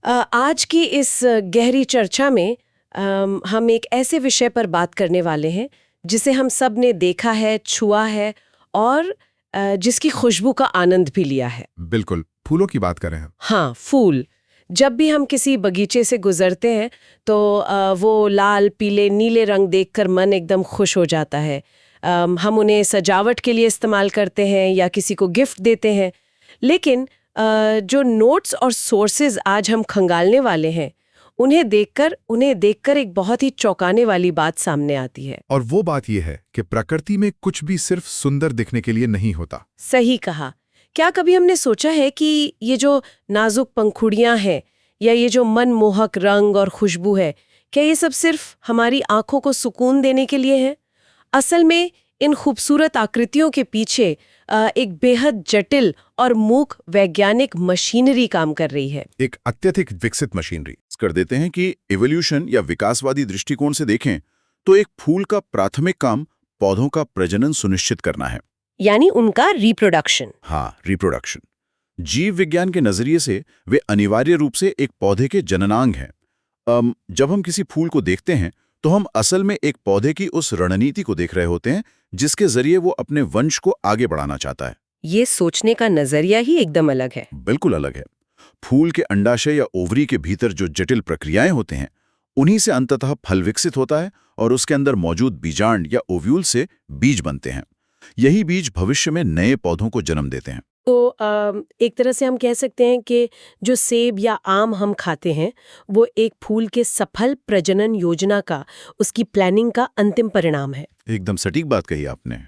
आज की इस गहरी चर्चा में हम एक ऐसे विषय पर बात करने वाले हैं जिसे हम सब ने देखा है, छुआ है और जिसकी खुशबू का आनंद भी लिया है। बिल्कुल, फूलों की बात करें हम। हाँ, फूल। जब भी हम किसी बगीचे से गुजरते हैं तो वो लाल, पीले, नीले रंग देखकर मन एकदम खुश हो जाता है। हम उन्हें सजावट के लिए इस्तेमाल करते हैं या किसी को गिफ्ट देते हैं। लेकिन जो नोट्स और सोर्सेज आज हम खंगालने वाले हैं, उन्हें देखकर एक बहुत ही चौंकाने वाली बात सामने आती है। और वो बात ये है कि प्रकृति में कुछ भी सिर्फ सुंदर दिखने के लिए नहीं होता। सही कहा। क्या कभी हमने सोचा है कि ये जो नाजुक पंखुड़ियां हैं या ये जो मनमोहक रंग और खुशबू है, क्या ये सब सिर्फ हमारी आंखों को सुकून देने के लिए है? असल में इन खूबसूरत आकृतियों के पीछे एक बेहद जटिल और मूक वैज्ञानिक मशीनरी काम कर रही है। एक अत्यधिक विकसित मशीनरी। कर देते हैं कि इवोल्यूशन या विकासवादी दृष्टिकोण से देखें तो एक फूल का प्राथमिक काम पौधों का प्रजनन सुनिश्चित करना है, यानी उनका रिप्रोडक्शन। हाँ, रिप्रोडक्शन। जीव विज्ञान के नजरिए से वे अनिवार्य रूप से एक पौधे के जननांग हैं। जब हम किसी फूल को देखते हैं तो हम असल में एक पौधे की उस रणनीति को देख रहे होते हैं जिसके जरिए वो अपने वंश को आगे बढ़ाना चाहता है। ये सोचने का नजरिया ही एकदम अलग है। बिल्कुल अलग है। फूल के अंडाशय या ओवरी के भीतर जो जटिल प्रक्रियाएं होते हैं, उन्हीं से अंततः फल विकसित होता है और उसके अंदर मौजूद बीजांड या ओव्यूल से बीज बनते हैं। यही बीज भविष्य में नए पौधों को जन्म देते हैं। तो एक तरह से हम कह सकते हैं कि जो सेब या आम हम खाते हैं वो एक फूल के सफल प्रजनन योजना का, उसकी प्लानिंग का अंतिम परिणाम है। एकदम सटीक बात कही आपने।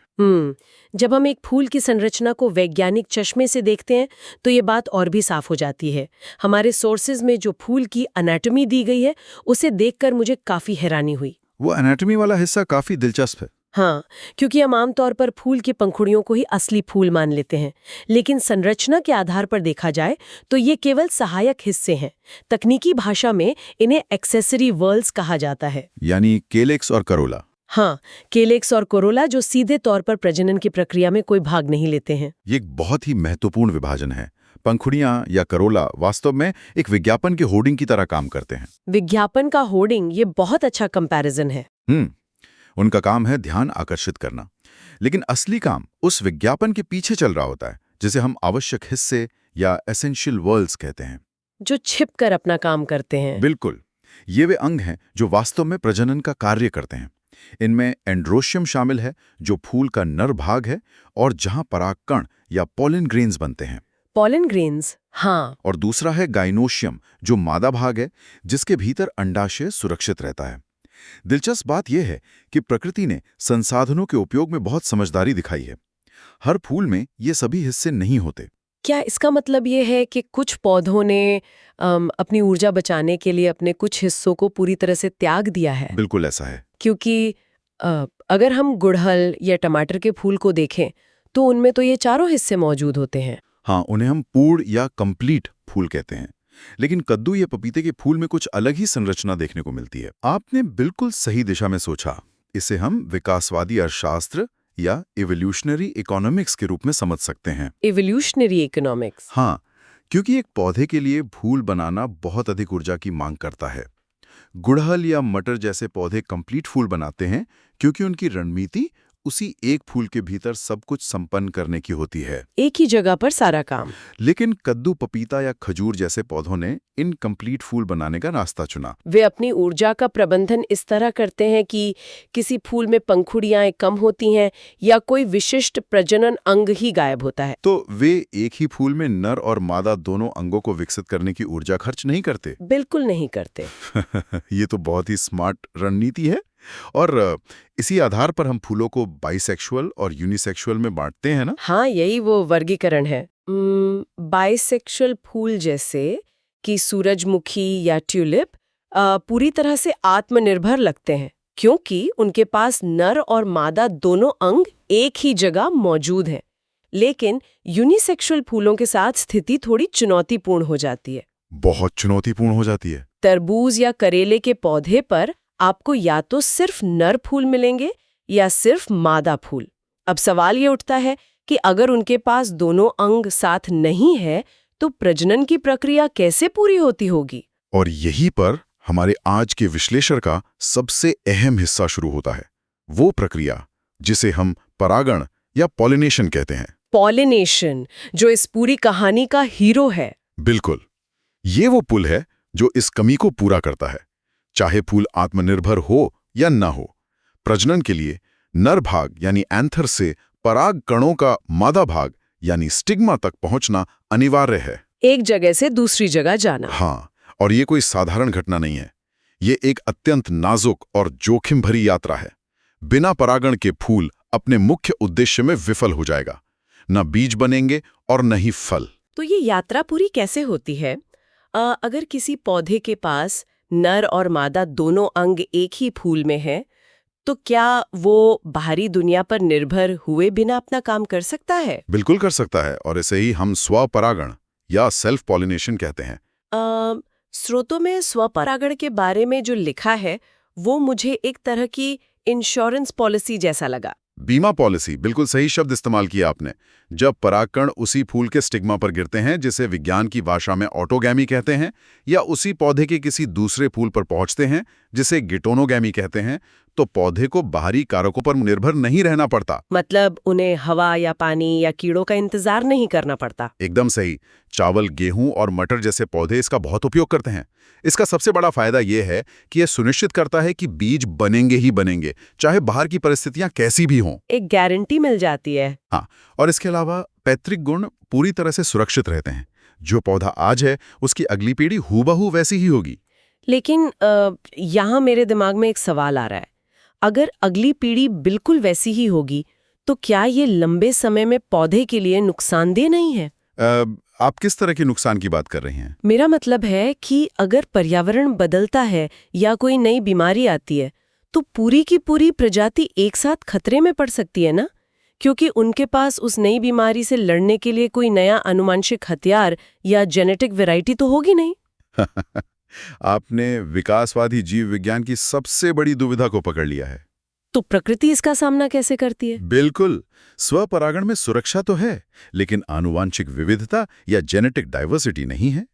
जब हम एक फूल की संरचना को वैज्ञानिक चश्मे से देखते हैं तो ये बात और भी साफ हो जाती है। हमारे सोर्सेज में जो फूल की एनाटॉमी दी गई है उसे देखकर मुझे काफी हैरानी हुई। वो एनाटॉमी वाला हिस्सा काफी दिलचस्प है। हाँ, क्योंकि हम आमतौर पर फूल की पंखुड़ियों को ही असली फूल मान लेते हैं, लेकिन संरचना के आधार पर देखा जाए तो ये केवल सहायक हिस्से हैं। तकनीकी भाषा में इन्हें एक्सेसरी वर्ल्स कहा जाता है, यानी केलेक्स और करोला। हाँ, केलेक्स और कोरोला जो सीधे तौर पर प्रजनन की प्रक्रिया में कोई भाग नहीं लेते हैं। ये एक बहुत ही महत्वपूर्ण विभाजन है। पंखुड़ियां या करोला वास्तव में एक विज्ञापन के होर्डिंग की तरह काम करते हैं। विज्ञापन का होर्डिंग, ये बहुत अच्छा कंपैरिजन है। उनका काम है ध्यान आकर्षित करना, लेकिन असली काम उस विज्ञापन के पीछे चल रहा होता है, जिसे हम आवश्यक हिस्से या एसेंशियल वर्ल्स कहते हैं, जो छिप कर अपना काम करते हैं। बिल्कुल, ये वे अंग हैं जो वास्तव में प्रजनन का कार्य करते हैं। इनमें एंड्रोशियम शामिल है, जो फूल का नर भाग है और जहां परागकण या पॉलन ग्रेन्स बनते हैं। पॉलन ग्रेन्स, हाँ। और दूसरा है गाइनोशियम, जो मादा भाग है, जिसके भीतर अंडाशय सुरक्षित रहता है। दिलचस्प बात यह है कि प्रकृति ने संसाधनों के उपयोग में बहुत समझदारी दिखाई है। हर फूल में ये सभी हिस्से नहीं होते। क्या इसका मतलब ये है कि कुछ पौधों ने अपनी ऊर्जा बचाने के लिए अपने कुछ हिस्सों को पूरी तरह से त्याग दिया है? बिल्कुल ऐसा है। क्योंकि अगर हम गुड़हल या टमाटर के फूल को देखें तो उनमें तो ये चारों हिस्से मौजूद होते हैं। हाँ, उन्हें हम पूर्ण या कंप्लीट फूल कहते हैं। लेकिन कद्दू या पपीते के फूल में कुछ अलग ही संरचना देखने को मिलती है। आपने बिल्कुल सही दिशा में सोचा। इसे हम विकासवादी अर्थशास्त्र या इवोल्यूशनरी इकोनॉमिक्स के रूप में समझ सकते हैं। Evolutionary economics? हाँ, क्योंकि एक पौधे के लिए फूल बनाना बहुत अधिक ऊर्जा की मांग करता है। गुड़हल या मटर जैसे पौधे कंप्लीट फूल बनाते हैं क्योंकि उनकी रणनीति उसी एक फूल के भीतर सब कुछ संपन्न करने की होती है, एक ही जगह पर सारा काम। लेकिन कद्दू, पपीता या खजूर जैसे पौधों ने इनकम्प्लीट फूल बनाने का रास्ता चुना। वे अपनी ऊर्जा का प्रबंधन इस तरह करते हैं कि किसी फूल में पंखुड़ियां कम होती हैं या कोई विशिष्ट प्रजनन अंग ही गायब होता है। तो वे एक ही फूल में नर और मादा दोनों अंगों को विकसित करने की ऊर्जा खर्च नहीं करते। बिल्कुल नहीं करते। ये तो बहुत ही स्मार्ट रणनीति है। और इसी आधार पर हम फूलों को बाइसेक्सुअल और यूनिसेक्सुअल में बांटते हैं ना? हाँ, यही वो वर्गीकरण है। बाइसेक्सुअल फूल जैसे कि सूरजमुखी या ट्यूलिप पूरी तरह से आत्मनिर्भर लगते हैं क्योंकि उनके पास नर और मादा दोनों अंग एक ही जगह मौजूद हैं। लेकिन यूनिसेक्सुअल फूलों के साथ स्थिति थोड़ी चुनौतीपूर्ण हो जाती है। बहुत चुनौतीपूर्ण हो जाती है। तरबूज या करेले के पौधे पर आपको या तो सिर्फ नर फूल मिलेंगे या सिर्फ मादा फूल। अब सवाल ये उठता है कि अगर उनके पास दोनों अंग साथ नहीं है तो प्रजनन की प्रक्रिया कैसे पूरी होती होगी? और यहीं पर हमारे आज के विश्लेषण का सबसे अहम हिस्सा शुरू होता है, वो प्रक्रिया जिसे हम परागण या पॉलिनेशन कहते हैं। पॉलिनेशन, जो इस पूरी कहानी का हीरो है। बिल्कुल, ये वो पुल है जो इस कमी को पूरा करता है। चाहे फूल आत्मनिर्भर हो या ना हो, प्रजनन के लिए नर भाग यानी एंथर से पराग कणों का मादा भाग यानी स्टिग्मा तक पहुंचना अनिवार्य है। एक जगह से दूसरी जगह जाना। हाँ, और ये कोई साधारण घटना नहीं है। ये एक अत्यंत नाजुक और जोखिम भरी यात्रा है। बिना परागण के फूल अपने मुख्य उद्देश्य में विफल हो जाएगा। न बीज बनेंगे और न ही फल। तो ये यात्रा पूरी कैसे होती है? अगर किसी पौधे के पास नर और मादा दोनों अंग एक ही फूल में हैं, तो क्या वो बाहरी दुनिया पर निर्भर हुए बिना अपना काम कर सकता है? बिल्कुल कर सकता है, और इसे ही हम स्वपरागण या सेल्फ पॉलिनेशन कहते हैं। स्रोतों में स्वपरागण के बारे में जो लिखा है वो मुझे एक तरह की इंश्योरेंस पॉलिसी जैसा लगा। बीमा पॉलिसी, बिल्कुल सही शब्द इस्तेमाल किया आपने। जब परागकण उसी फूल के स्टिग्मा पर गिरते हैं, जिसे विज्ञान की भाषा में ऑटोगैमी कहते हैं, या उसी पौधे के किसी दूसरे फूल पर पहुंचते हैं, जिसे गिटोनोगैमी कहते हैं, तो पौधे को बाहरी कारकों पर निर्भर नहीं रहना पड़ता। मतलब उन्हें हवा या पानी या कीड़ों का इंतजार नहीं करना पड़ता। एकदम सही। चावल, गेहूं और मटर जैसे पौधे इसका बहुत उपयोग करते हैं। इसका सबसे बड़ा फायदा यह है कि यह सुनिश्चित करता है कि बीज बनेंगे ही बनेंगे, चाहे बाहर की परिस्थितियां कैसी भी हों। एक गारंटी मिल जाती है। हाँ, और इसके अलावा पैतृक गुण पूरी तरह से सुरक्षित रहते हैं। जो पौधा आज है, उसकी अगली पीढ़ी हूबहू वैसी ही होगी। लेकिन यहाँ मेरे दिमाग में एक सवाल आ रहा है। अगर अगली पीढ़ी बिल्कुल वैसी ही होगी, तो क्या ये लंबे समय में पौधे के लिए नुकसानदेह नहीं है? आप किस तरह के नुकसान की बात कर रही हैं? मेरा मतलब है कि अगर पर्यावरण बदलता है या कोई नई बीमारी आती है, तो पूरी की पूरी प्रजाति एक साथ खतरे में पड़ सकती है ना? क्योंकि उनके पास उस नई बीमारी से लड़ने के लिए कोई नया आनुवंशिक हथियार या जेनेटिक वैरायटी तो होगी नहीं। आपने विकासवादी जीव विज्ञान की सबसे बड़ी दुविधा को पकड़ लिया है। तो प्रकृति इसका सामना कैसे करती है? बिल्कुल, स्वपरागण में सुरक्षा तो है, लेकिन आनुवांशिक विविधता या जेनेटिक डाइवर्सिटी नहीं है।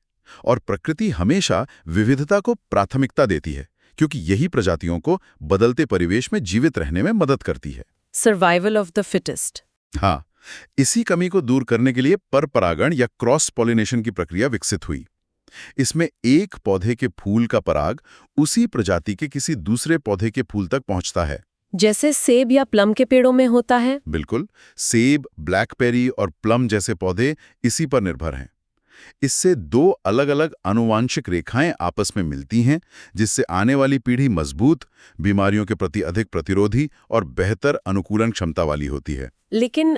और प्रकृति हमेशा विविधता को प्राथमिकता देती है, क्योंकि यही प्रजातियों को बदलते परिवेश में जीवित रहने में मदद करती है। Survival of the fittest. हाँ, इसी कमी को दूर करने के लिए परपरागण या क्रॉस पॉलिनेशन की प्रक्रिया विकसित हुई। इसमें एक पौधे के फूल का पराग उसी प्रजाति के किसी दूसरे पौधे के फूल तक पहुंचता है। जैसे सेब या प्लम के पेड़ों में होता है। बिल्कुल, सेब, ब्लैकबेरी और प्लम जैसे पौधे इसी पर निर्भर हैं। इससे दो अलग अलग आनुवांशिक रेखाएं आपस में मिलती हैं, जिससे आने वाली पीढ़ी मजबूत, बीमारियों के प्रति अधिक प्रतिरोधी और बेहतर अनुकूलन क्षमता वाली होती है। लेकिन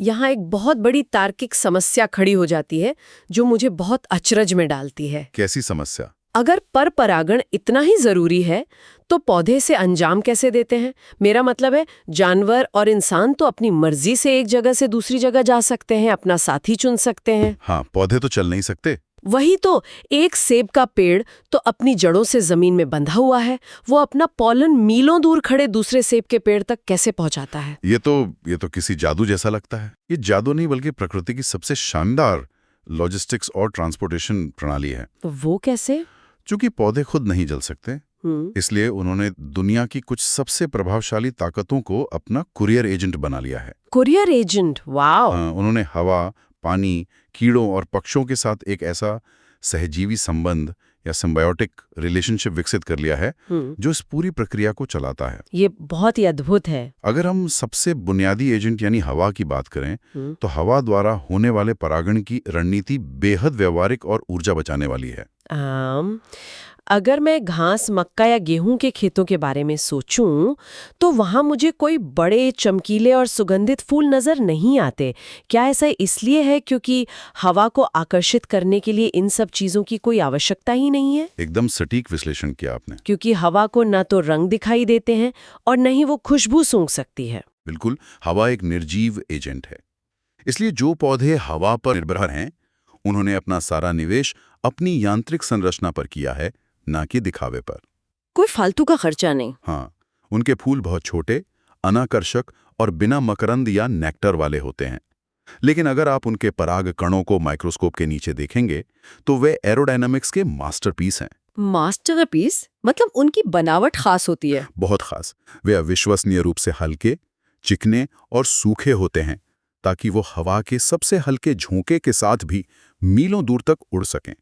यहाँ एक बहुत बड़ी तार्किक समस्या खड़ी हो जाती है, जो मुझे बहुत अचरज में डालती है। कैसी समस्या? अगर परपरागण इतना ही जरूरी है, तो पौधे से अंजाम कैसे देते हैं? मेरा मतलब है, जानवर और इंसान तो अपनी मर्जी से एक जगह से दूसरी जगह जा सकते हैं, अपना साथी चुन सकते हैं। हाँ, पौधे तो चल नहीं सकते। वही तो, एक सेब का पेड़ तो अपनी जड़ों से जमीन में बंधा हुआ है। वो अपना पॉलन मीलों दूर खड़े दूसरे सेब के पेड़ तक कैसे पहुंचाता है? ये तो किसी जादू जैसा लगता है। ये जादू नहीं, बल्कि प्रकृति की सबसे शानदार लॉजिस्टिक्स और ट्रांसपोर्टेशन प्रणाली है। तो वो कैसे? चूंकि पौधे खुद नहीं जल सकते, इसलिए उन्होंने दुनिया की कुछ सबसे प्रभावशाली ताकतों को अपना कुरियर एजेंट बना लिया है। Courier agent, wow! उन्होंने हवा, पानी, कीड़ों और पक्षियों के साथ एक ऐसा सहजीवी संबंध या सिम्बायोटिक रिलेशनशिप विकसित कर लिया है जो इस पूरी प्रक्रिया को चलाता है। ये बहुत ही अद्भुत है। अगर हम सबसे बुनियादी एजेंट यानी हवा की बात करें, तो हवा द्वारा होने वाले परागण की रणनीति बेहद व्यवहारिक और ऊर्जा बचाने वाली है। अगर मैं घास, मक्का या गेहूं के खेतों के बारे में सोचूं, तो वहां मुझे कोई बड़े, चमकीले और सुगंधित फूल नजर नहीं आते। क्या ऐसा इसलिए है क्योंकि हवा को आकर्षित करने के लिए इन सब चीजों की कोई आवश्यकता ही नहीं है? एकदम सटीक विश्लेषण किया आपने। क्योंकि हवा को न तो रंग दिखाई देते हैं और न ही वो खुशबू सूंघ सकती है। बिल्कुल, हवा एक निर्जीव एजेंट है। इसलिए जो पौधे हवा पर निर्भर हैं, उन्होंने अपना सारा निवेश अपनी यांत्रिक संरचना पर किया है, ना कि दिखावे पर। कोई फालतू का खर्चा नहीं। हाँ, उनके फूल बहुत छोटे, अनाकर्षक और बिना मकरंद या नेक्टर वाले होते हैं। लेकिन अगर आप उनके पराग कणों को माइक्रोस्कोप के नीचे देखेंगे तो वे एरोडायनामिक्स के मास्टरपीस हैं। मास्टरपीस मतलब उनकी बनावट खास होती है। बहुत खास। वे अविश्वसनीय रूप से हल्के, चिकने और सूखे होते हैं ताकि वो हवा के सबसे हल्के झोंके के साथ भी मीलों दूर तक उड़ सकें।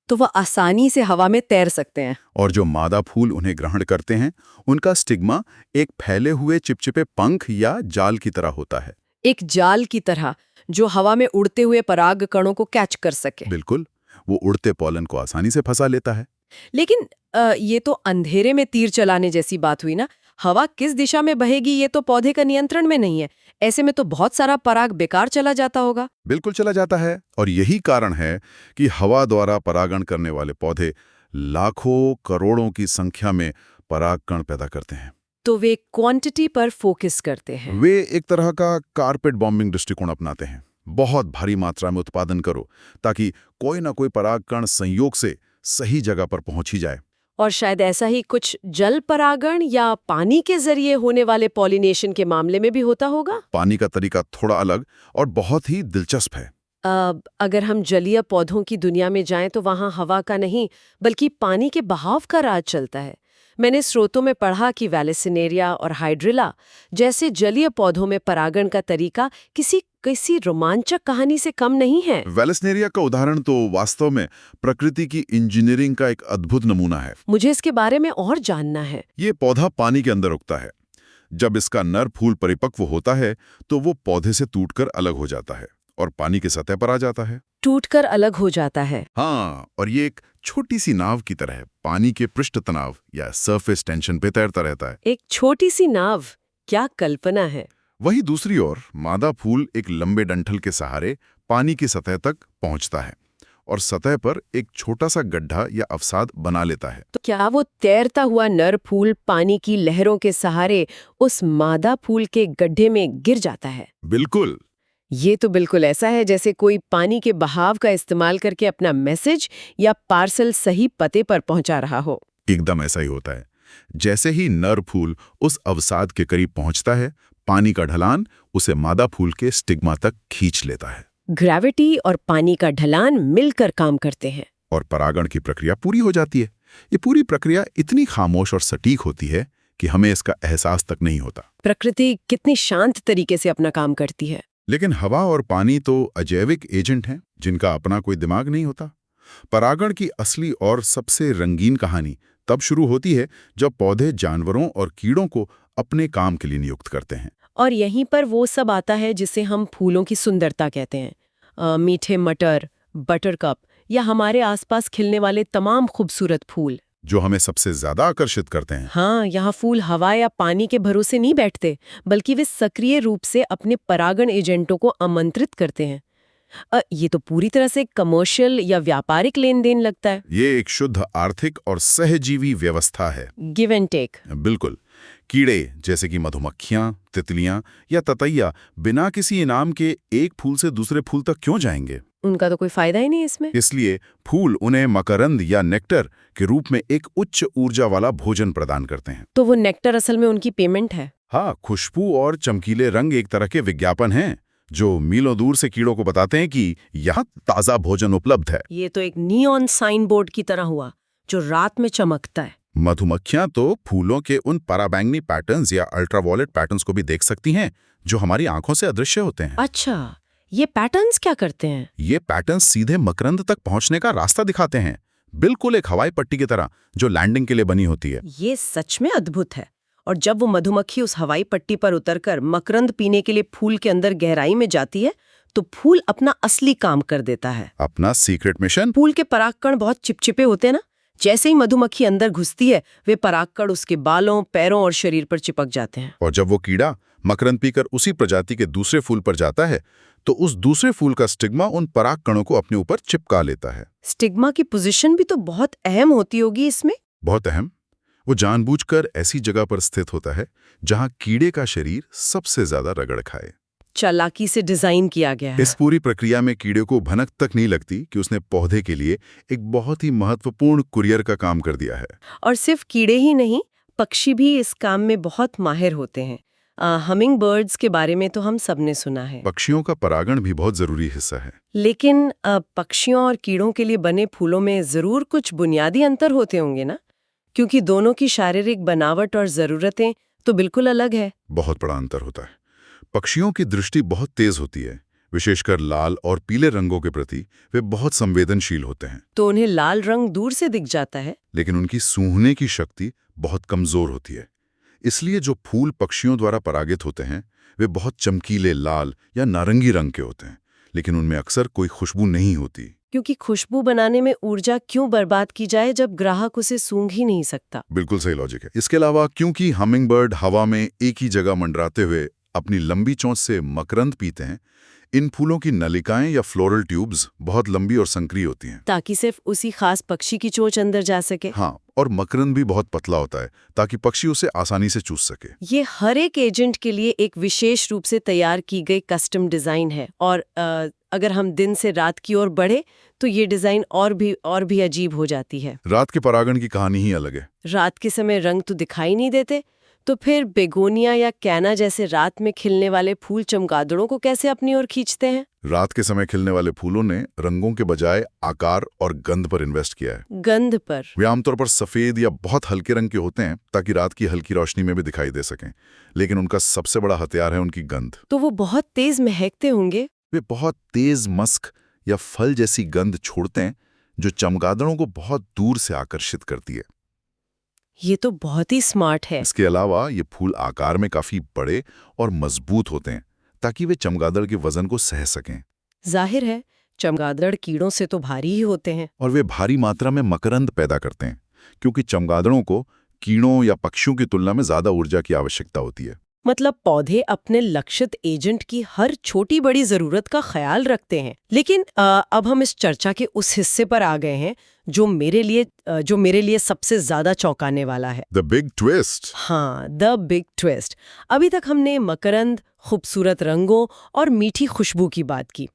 तो वह आसानी से हवा में तैर सकते हैं। और जो मादा फूल उन्हें ग्रहण करते हैं उनका स्टिग्मा एक फैले हुए चिपचिपे पंख या जाल की तरह होता है। एक जाल की तरह जो हवा में उड़ते हुए पराग कणों को कैच कर सके। बिल्कुल, वो उड़ते पॉलन को आसानी से फंसा लेता है। लेकिन ये तो अंधेरे में तीर चलाने जैसी बात हुई ना। हवा किस दिशा में बहेगी ये तो पौधे का नियंत्रण में नहीं है। ऐसे में तो बहुत सारा पराग बेकार चला जाता होगा। बिल्कुल चला जाता है, और यही कारण है कि हवा द्वारा परागण करने वाले पौधे लाखों करोड़ों की संख्या में परागकण पैदा करते हैं। तो वे क्वांटिटी पर फोकस करते हैं। वे एक तरह का कारपेट बॉम्बिंग दृष्टिकोण अपनाते हैं। बहुत भारी मात्रा में उत्पादन करो ताकि कोई ना कोई परागकण संयोग से सही जगह पर पहुंच ही जाए। और शायद ऐसा ही कुछ जल परागण या पानी के जरिए होने वाले पॉलिनेशन के मामले में भी होता होगा। पानी का तरीका थोड़ा अलग और बहुत ही दिलचस्प है। अगर हम जलीय पौधों की दुनिया में जाएं तो वहां हवा का नहीं बल्कि पानी के बहाव का राज चलता है। मैंने स्रोतों में पढ़ा कि वैलेसिनेरिया और हाइड्रिला जैसे जलीय पौधों में परागण का तरीका किसी रोमांचक कहानी से कम नहीं है। वैलेसनेरिया का उदाहरण तो वास्तव में प्रकृति की इंजीनियरिंग का एक अद्भुत नमूना है। मुझे इसके बारे में और जानना है। ये पौधा पानी के अंदर उगता है। जब इसका नर फूल परिपक्व होता है तो वो पौधे से टूटकर अलग हो जाता है और पानी की सतह पर आ जाता है। टूटकर अलग हो जाता है। हाँ, और ये एक छोटी सी नाव की तरह पानी के पृष्ठ तनाव या सरफेस टेंशन पे तैरता रहता है। एक छोटी सी नाव, क्या कल्पना है। वही दूसरी ओर मादा फूल एक लंबे डंठल के सहारे पानी की सतह तक पहुंचता है और सतह पर एक छोटा सा गड्ढा या अवसाद बना लेता है। तो क्या वो तैरता हुआ नर फूल पानी की लहरों के सहारे उस मादा फूल के गड्ढे में गिर जाता है? बिल्कुल। ये तो बिल्कुल ऐसा है जैसे कोई पानी के बहाव का इस्तेमाल करके अपना मैसेज या पार्सल सही पते पर पहुंचा रहा हो। एकदम ऐसा ही होता है। जैसे ही नर फूल उस अवसाद के करीब पहुंचता है, पानी का ढलान उसे मादा फूल के स्टिग्मा तक खींच लेता है। ग्रेविटी और पानी का ढलान मिलकर काम करते हैं और परागण की प्रक्रिया पूरी हो जाती है। ये पूरी प्रक्रिया इतनी खामोश और सटीक होती है कि हमें इसका एहसास तक नहीं होता। प्रकृति कितनी शांत तरीके से अपना काम करती है। लेकिन हवा और पानी तो अजैविक एजेंट हैं जिनका अपना कोई दिमाग नहीं होता। परागण की असली और सबसे रंगीन कहानी तब शुरू होती है जब पौधे जानवरों और कीड़ों को अपने काम के लिए नियुक्त करते हैं। और यहीं पर वो सब आता है जिसे हम फूलों की सुंदरता कहते हैं। मीठे मटर, बटरकप या हमारे आसपास खिलने वाले तमाम खूबसूरत फूल जो हमें सबसे ज्यादा आकर्षित करते हैं। हाँ, यहाँ फूल हवा या पानी के भरोसे नहीं बैठते, बल्कि वे सक्रिय रूप से अपने परागण एजेंटों को आमंत्रित करते हैं। ये तो पूरी तरह से कमर्शियल या व्यापारिक लेन देन लगता है। ये एक शुद्ध आर्थिक और सहजीवी व्यवस्था है। Give and take. बिल्कुल। कीड़े जैसे कि मधुमक्खियां, तितलियां या ततैया बिना किसी इनाम के एक फूल से दूसरे फूल तक क्यों जाएंगे? उनका तो कोई फायदा ही नहीं इसमें। इसलिए फूल उन्हें मकरंद या नेक्टर के रूप में एक उच्च ऊर्जा वाला भोजन प्रदान करते हैं। तो वो नेक्टर असल में उनकी पेमेंट है। हाँ, खुशबू और चमकीले रंग एक तरह के विज्ञापन हैं जो मीलों दूर से कीड़ों को बताते हैं कि यहाँ ताज़ा भोजन उपलब्ध है। ये तो एक नियॉन साइन बोर्ड की तरह हुआ जो रात में चमकता है। मधुमक्खियां तो फूलों के उन पराबैंगनी पैटर्न्स या अल्ट्रावॉयलेट पैटर्न्स को भी देख सकती हैं जो हमारी आंखों से अदृश्य होते हैं। अच्छा, ये पैटर्न्स क्या करते हैं? ये पैटर्न्स सीधे मकरंद तक पहुंचने का रास्ता दिखाते हैं, बिल्कुल एक हवाई पट्टी की तरह जो लैंडिंग के लिए बनी होती है। ये सच में अद्भुत है। और जब वो मधुमक्खी उस हवाई पट्टी पर उतरकर मकरंद पीने के लिए फूल के अंदर गहराई में जाती है तो फूल अपना असली काम कर देता है। अपना सीक्रेट मिशन। फूल के परागकण बहुत चिपचिपे होते हैं ना। जैसे ही मधुमक्खी अंदर घुसती है वे परागकण उसके बालों, पैरों और शरीर पर चिपक जाते हैं। और जब वो कीड़ा मकरंद पीकर उसी प्रजाति के दूसरे फूल पर जाता है तो उस दूसरे फूल का स्टिग्मा उन परागकणों को अपने ऊपर चिपका लेता है। स्टिग्मा की पोजीशन भी तो बहुत अहम होती होगी इसमें। बहुत अहम। वो जानबूझकर ऐसी जगह पर स्थित होता है जहां कीड़े का शरीर सबसे ज्यादा रगड़ खाए। चालाकी से डिजाइन किया गया है। इस पूरी प्रक्रिया में कीड़े को भनक तक नहीं लगती कि उसने पौधे के लिए एक बहुत ही महत्वपूर्ण कुरियर का काम कर दिया है। और सिर्फ कीड़े ही नहीं, पक्षी भी इस काम में बहुत माहिर होते हैं। हमिंग बर्ड्स के बारे में तो हम सबने सुना है, पक्षियों का परागण भी बहुत जरूरी हिस्सा है। लेकिन पक्षियों और कीड़ों के लिए बने फूलों में जरूर कुछ बुनियादी अंतर होते होंगे ना, क्योंकि दोनों की शारीरिक बनावट और जरूरतें तो बिल्कुल अलग है। बहुत बड़ा अंतर होता है। पक्षियों की दृष्टि बहुत तेज होती है, विशेषकर लाल और पीले रंगों के प्रति वे बहुत संवेदनशील होते हैं। तो उन्हें लाल रंग दूर से दिख जाता है। लेकिन उनकी सूंघने की शक्ति बहुत कमजोर होती है। इसलिए जो फूल पक्षियों द्वारा परागित होते हैं वे बहुत चमकीले लाल या नारंगी रंग के होते हैं, लेकिन उनमें अक्सर कोई खुशबू नहीं होती। क्योंकि खुशबू बनाने में ऊर्जा क्यों बर्बाद की जाए जब ग्राहक उसे सूंघ ही नहीं सकता। बिल्कुल सही लॉजिक है। इसके अलावा क्योंकि हमिंगबर्ड हवा में एक ही जगह मंडराते हुए अपनी लंबी चोंच से मकरंद पीते हैं, इन फूलों की नलिकाएं या फ्लोरल ट्यूब्स बहुत लंबी और संकरी होती हैं, ताकि सिर्फ उसी खास पक्षी की चोंच अंदर जा सके। हाँ, और मकरंद भी बहुत पतला होता है ताकि पक्षी उसे आसानी से चूस सके। ये हर एक एजेंट के लिए एक विशेष रूप से तैयार की गई कस्टम डिजाइन है, और अगर हम दिन से रात की ओर बढ़े तो ये डिजाइन और भी अजीब हो जाती है। रात के परागण की कहानी ही अलग है। रात के समय रंग तो दिखाई नहीं देते, तो फिर बेगोनिया या कैना जैसे रात में खिलने वाले फूल चमगादड़ों को कैसे अपनी ओर खींचते हैं? रात के समय खिलने वाले फूलों ने रंगों के बजाय आकार और गंध पर इन्वेस्ट किया है। गंध पर? वे आमतौर पर सफेद या बहुत हल्के रंग के होते हैं ताकि रात की हल्की रोशनी में भी दिखाई दे सकें, लेकिन उनका सबसे बड़ा हथियार है उनकी गंध। तो वो बहुत तेज महकते होंगे। वे बहुत तेज मस्क या फल जैसी गंध छोड़ते हैं जो चमगादड़ों को बहुत दूर से आकर्षित करती है। ये तो बहुत ही स्मार्ट है। इसके अलावा ये फूल आकार में काफी बड़े और मजबूत होते हैं ताकि वे चमगादड़ के वजन को सह सकें। जाहिर है, चमगादड़ कीड़ों से तो भारी ही होते हैं। और वे भारी मात्रा में मकरंद पैदा करते हैं क्योंकि चमगादड़ों को कीड़ों या पक्षियों की तुलना में ज्यादा ऊर्जा की आवश्यकता होती है। मतलब पौधे अपने लक्षित एजेंट की हर छोटी बड़ी जरूरत का ख्याल रखते हैं। लेकिन अब हम इस चर्चा के उस हिस्से पर आ गए हैं जो मेरे लिए सबसे ज्यादा चौंकाने वाला है। The big twist. हाँ, द बिग ट्विस्ट। अभी तक हमने मकरंद, खूबसूरत रंगों और मीठी खुशबू की बात की।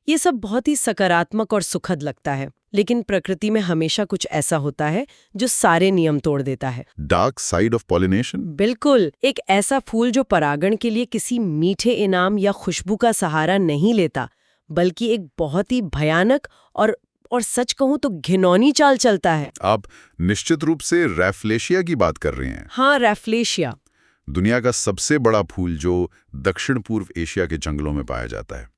ये सब बहुत ही सकारात्मक और सुखद लगता है, लेकिन प्रकृति में हमेशा कुछ ऐसा होता है जो सारे नियम तोड़ देता है। Dark side of pollination. बिल्कुल, एक ऐसा फूल जो परागण के लिए किसी मीठे इनाम या खुशबू का सहारा नहीं लेता, बल्कि एक बहुत ही भयानक और सच कहूं तो घिनौनी चाल चलता है। आप निश्चित रूप से रैफ्लेशिया की बात कर रहे हैं। हाँ, रैफ्लेशिया। दुनिया का सबसे बड़ा फूल जो दक्षिण पूर्व एशिया के जंगलों में पाया जाता है।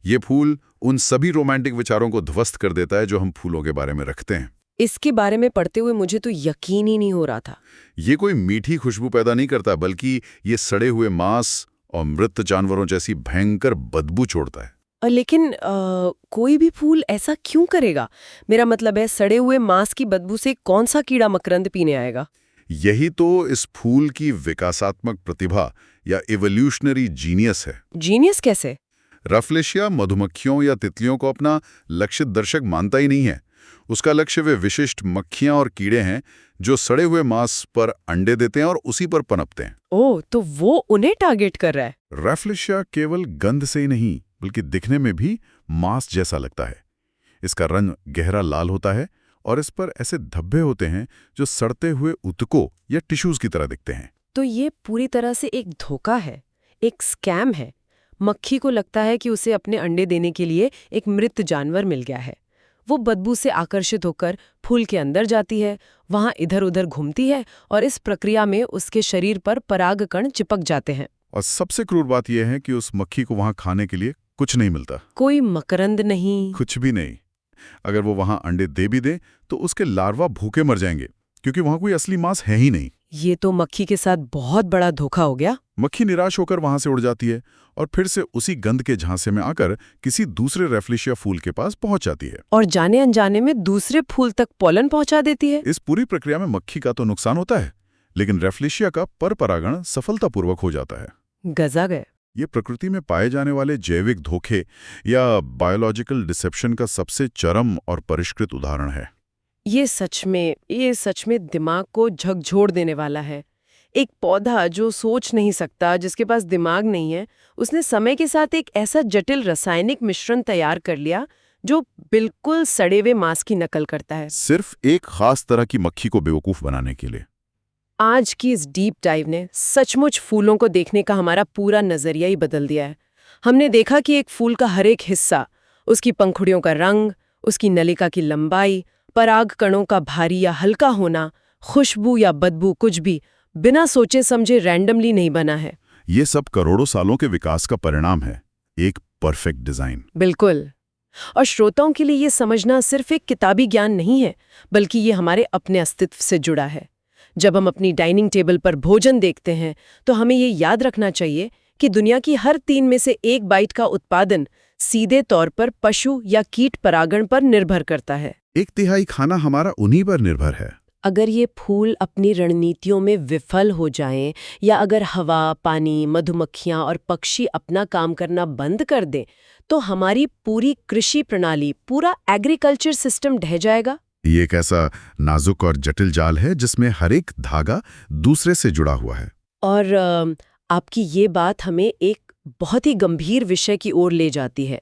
ये फूल उन सभी रोमांटिक विचारों को ध्वस्त कर देता है जो हम फूलों के बारे में रखते हैं। इसके बारे में पढ़ते हुए मुझे तो यकीन ही नहीं हो रहा था। ये कोई मीठी खुशबू पैदा नहीं करता, बल्कि ये सड़े हुए मांस और मृत जानवरों जैसी भयंकर बदबू छोड़ता है। लेकिन कोई भी फूल ऐसा क्यों करेगा? मेरा मतलब है, सड़े हुए मांस की बदबू से कौन सा कीड़ा मकरंद पीने आएगा? यही तो इस फूल की विकासात्मक प्रतिभा या इवोल्यूशनरी जीनियस है। जीनियस कैसे? रैफ्लेशिया मधुमक्खियों या तितलियों को अपना लक्षित दर्शक मानता ही नहीं है। उसका लक्ष्य वे विशिष्ट मक्खियां और कीड़े हैं जो सड़े हुए मांस पर अंडे देते हैं और उसी पर पनपते हैं। ओह, तो वो उन्हें टारगेट कर रहा है। रैफ्लेशिया केवल गंध से ही नहीं बल्कि दिखने में भी मांस जैसा लगता है। इसका रंग गहरा लाल होता है और इस पर ऐसे धब्बे होते हैं जो सड़ते हुए ऊतकों या टिश्यूज की तरह दिखते हैं। तो ये पूरी तरह से एक धोखा है, एक स्कैम है। मक्खी को लगता है कि उसे अपने अंडे देने के लिए एक मृत जानवर मिल गया है। वो बदबू से आकर्षित होकर फूल के अंदर जाती है, वहां इधर उधर घूमती है और इस प्रक्रिया में उसके शरीर पर परागकण चिपक जाते हैं। और सबसे क्रूर बात यह है कि उस मक्खी को वहां खाने के लिए कुछ नहीं मिलता। कोई मकरंद नहीं, कुछ भी नहीं। अगर वो वहां अंडे दे भी दे तो उसके लार्वा भूखे मर जाएंगे क्योंकि वहां कोई असली मांस है ही नहीं। ये तो मक्खी के साथ बहुत बड़ा धोखा हो गया। मक्खी निराश होकर वहां से उड़ जाती है और फिर से उसी गंध के झांसे में आकर किसी दूसरे रैफ्लेशिया फूल के पास पहुंच जाती है और जाने अनजाने में दूसरे फूल तक पोलन पहुंचा देती है। इस पूरी प्रक्रिया में मक्खी का तो नुकसान होता है, लेकिन रैफ्लेशिया का परपरागण सफलतापूर्वक हो जाता है। गजा गए। ये प्रकृति में पाए जाने वाले जैविक धोखे या बायोलॉजिकल डिसेप्शन का सबसे चरम और परिष्कृत उदाहरण है। ये सच में दिमाग को झकझोर देने वाला है। एक पौधा जो सोच नहीं सकता, जिसके पास दिमाग नहीं है, उसने समय के साथ एक ऐसा जटिल रासायनिक मिश्रण तैयार कर लिया जो बिल्कुल सड़े हुए मांस की नकल करता है। सिर्फ एक खास तरह की मक्खी को बेवकूफ बनाने के लिए। आज की इस डीप डाइव ने सचमुच फूलों को देखने का हमारा पूरा नजरिया ही बदल दिया है। हमने देखा कि एक फूल का हर एक हिस्सा, उसकी पंखुड़ियों का रंग, उसकी नलिका की लंबाई, पराग कणों का भारी या हल्का होना, खुशबू या बदबू, कुछ भी बिना सोचे समझे रैंडमली नहीं बना है। ये सब करोड़ों सालों के विकास का परिणाम है, एक परफेक्ट डिजाइन। बिल्कुल। और श्रोताओं के लिए ये समझना सिर्फ एक किताबी ज्ञान नहीं है, बल्कि ये हमारे अपने अस्तित्व से जुड़ा है। जब हम अपनी डाइनिंग टेबल पर भोजन देखते हैं तो हमें ये याद रखना चाहिए कि दुनिया की हर 3 में से 1 बाइट का उत्पादन सीधे तौर पर पशु या कीट परागण पर निर्भर करता है। 1/3 खाना हमारा उन्हीं पर निर्भर है। अगर ये फूल अपनी रणनीतियों में विफल हो जाएं, या अगर हवा, पानी, मधुमक्खियां और पक्षी अपना काम करना बंद कर दें, तो हमारी पूरी कृषि प्रणाली, पूरा एग्रीकल्चर सिस्टम ढह जाएगा। ये एक ऐसा नाजुक और जटिल जाल है जिसमें हर एक धागा दूसरे से जुड़ा हुआ है। और आपकी ये बात हमें एक बहुत ही गंभीर विषय की ओर ले जाती है।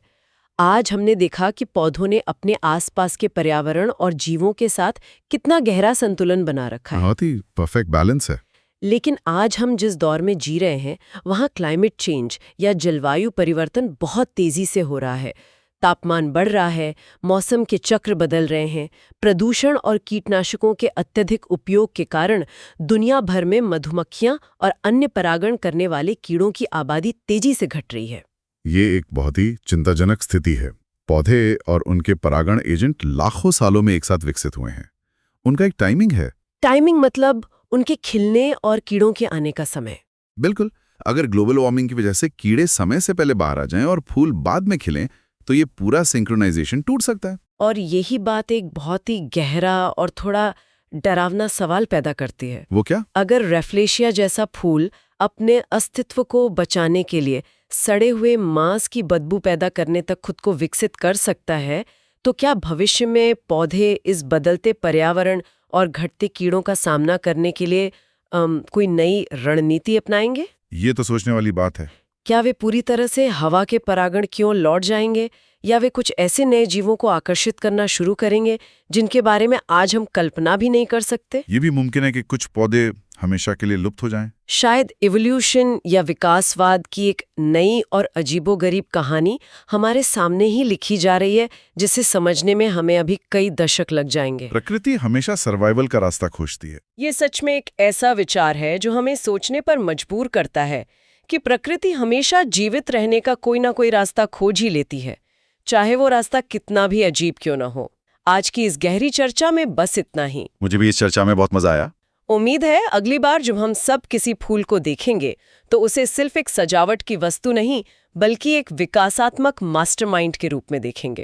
आज हमने देखा कि पौधों ने अपने आसपास के पर्यावरण और जीवों के साथ कितना गहरा संतुलन बना रखा है। बहुत ही परफेक्ट बैलेंस है। लेकिन आज हम जिस दौर में जी रहे हैं, वहाँ क्लाइमेट चेंज या जलवायु परिवर्तन बहुत तेजी से हो रहा है। तापमान बढ़ रहा है, मौसम के चक्र बदल रहे हैं, प्रदूषण और कीटनाशकों के अत्यधिक उपयोग के कारण दुनिया भर में मधुमक्खियां और अन्य परागण करने वाले कीड़ों की आबादी तेजी से घट रही है। ये एक बहुत ही चिंताजनक स्थिति है। पौधे और उनके परागण एजेंट लाखों सालों में एक साथ विकसित हुए हैं। उनका एक टाइमिंग है। टाइमिंग मतलब उनके खिलने और कीड़ों के आने का समय। बिल्कुल। अगर ग्लोबल वार्मिंग की वजह से कीड़े समय से पहले बाहर आ जाएं और फूल बाद में खिलें, तो ये पूरा सिंक्रोनाइजेशन टूट सकता है। और यही बात एक बहुत ही गहरा और थोड़ा डरावना सवाल पैदा करती है। वो क्या? अगर रेफ्लेशिया जैसा फूल अपने अस्तित्व को बचाने के लिए सड़े हुए मांस की बदबू पैदा करने तक खुद को विकसित कर सकता है, तो क्या भविष्य में पौधे इस बदलते पर्यावरण और घटते कीड़ों का सामना करने के लिए कोई नई रणनीति अपनाएंगे? ये तो सोचने वाली बात है। क्या वे पूरी तरह से हवा के परागण की ओर लौट जाएंगे, या वे कुछ ऐसे नए जीवों को आकर्षित करना शुरू करेंगे जिनके बारे में आज हम कल्पना भी नहीं कर सकते? ये भी मुमकिन है कि कुछ पौधे हमेशा के लिए लुप्त हो जाएं। शायद इवोल्यूशन या विकासवाद की एक नई और अजीबोगरीब कहानी हमारे सामने ही लिखी जा रही है, जिसे समझने में हमें अभी कई दशक लग जाएंगे। प्रकृति हमेशा सर्वाइवल का रास्ता खोजती है। ये सच में एक ऐसा विचार है जो हमें सोचने पर मजबूर करता है कि प्रकृति हमेशा जीवित रहने का कोई ना कोई रास्ता खोज ही लेती है, चाहे वो रास्ता कितना भी अजीब क्यों ना हो। आज की इस गहरी चर्चा में बस इतना ही। मुझे भी इस चर्चा में बहुत मजा आया। उम्मीद है अगली बार जब हम सब किसी फूल को देखेंगे तो उसे सिर्फ एक सजावट की वस्तु नहीं, बल्कि एक विकासात्मक मास्टरमाइंड के रूप में देखेंगे।